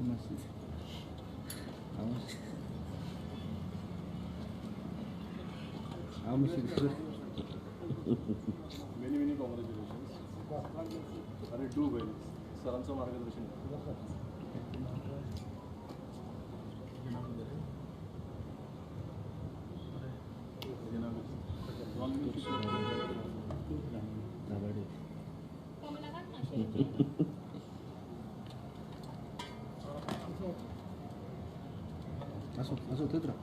मातशें हांव मातशें मेनी मेनी कॉंग्रॅच्युलेशन्स आणि डू वेल सरांचं मार्गदर्शन असो थंयच राव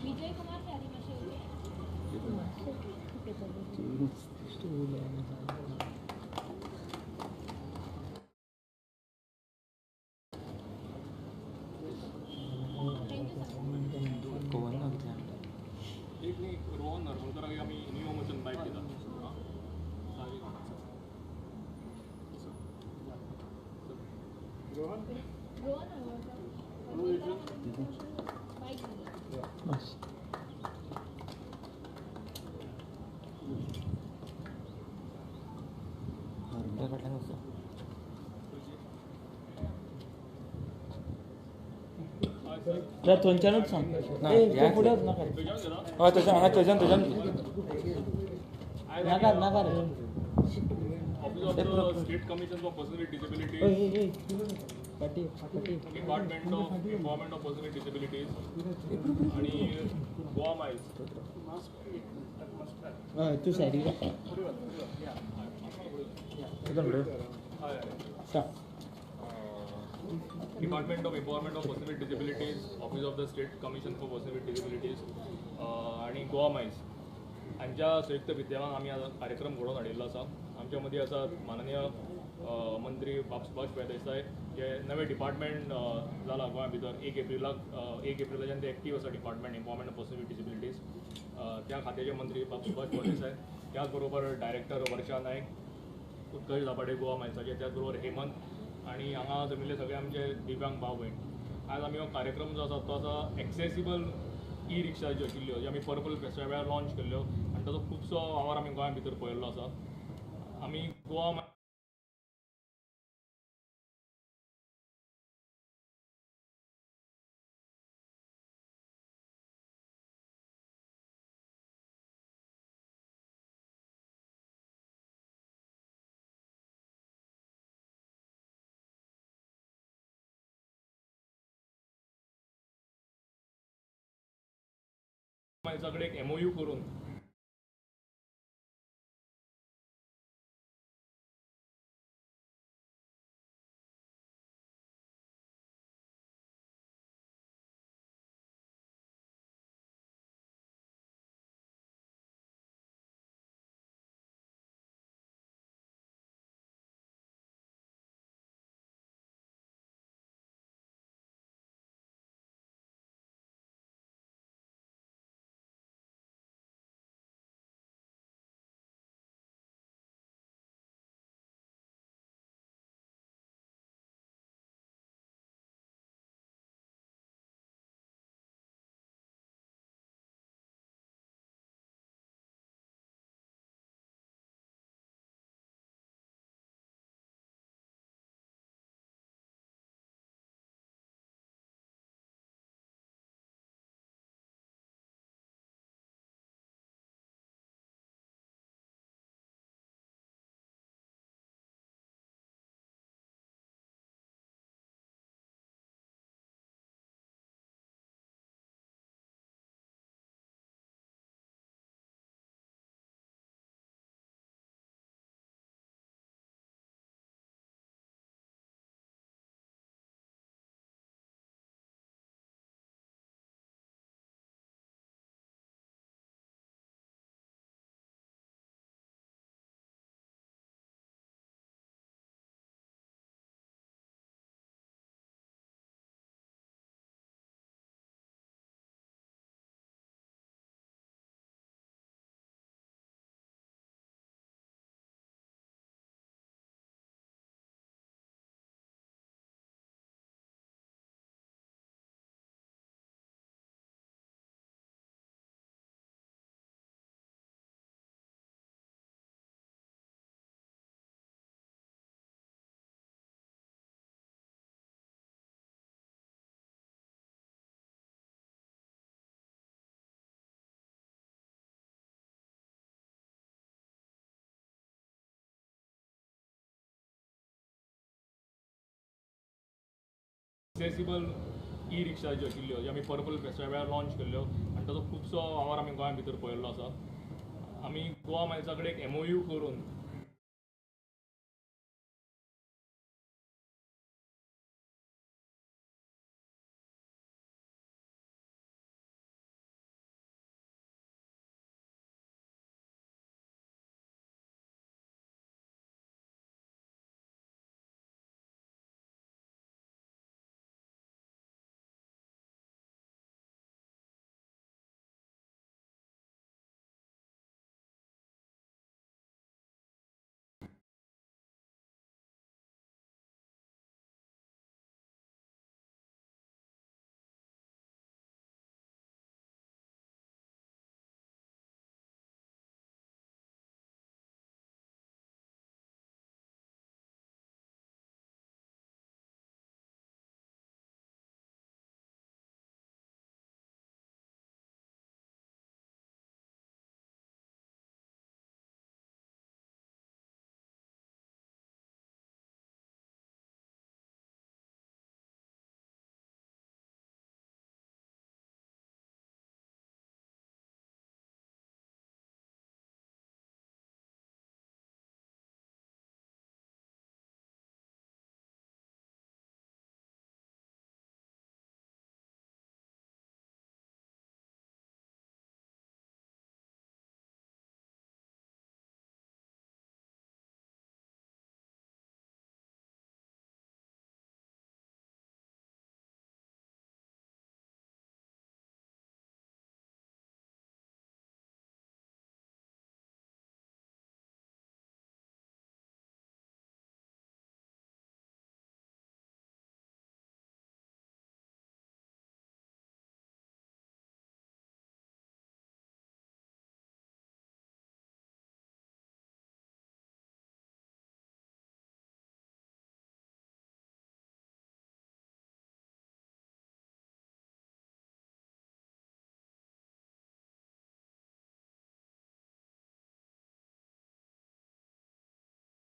विजय कुमार चारी मातशें एक न्ही रोहन नरवणकराक आमी न्यू मोशन बायक दिता तर थंयच्यानूच सांग फुडें वच नाका हय थंयच्यान नाका नाका रे office of the state commission for person with disabilities department of empowerment of person with disabilities आणि गोवा मायल्स हय तूं सायडीक सांग department of empowerment of person with disabilities office of the state commission for person with disabilities आणि Goa Miles हांच्या संयुक्त विद्यमान आमी आज कार्यक्रम घडोवन हाडिल्लो आसा आमच्या मदीं आसा माननीय मंत्री सुभाष देसाय जे नवे डिपार्टमेंट जाला गोंया भितर 1 एप्रिलाच्यान ते एक्टीव आसा department empowerment of person with disabilities त्या खात्याचे मंत्री सुभाष देसाय त्याच बरोबर डायरेक्टर वर्षा नायक उत्कर्ष दाभाडे गोवा मायल्साचे त्याच बरोबर हेमंत आणि हांगा जमिल्ले सगळे आमचे दिव्यांग भाव भयण आज आमी हो कार्यक्रम जो आसा तो आसा एक्सेसिबल ई रिक्षा ज्यो आशिल्ल्यो ज्यो आमी पर्पल फेस्टिवला वेळार लॉन्च केल्ल्यो आनी ताचो खुबसो वावर आमी गोंया भितर पळयल्लो आसा आमी गोवा मायल्सा कडेन एक MOU करून एक्सेसिबल ई रिक्षा ज्यो आशिल्ल्यो ज्यो आमी पर्पल फेस्टिवला वेळार लॉन्च केल्ल्यो आनी ताचो खुबसो वावर आमी गोंया भितर पळयल्लो आसा. आमी गोवा मायल्सा कडेन एक MOU करून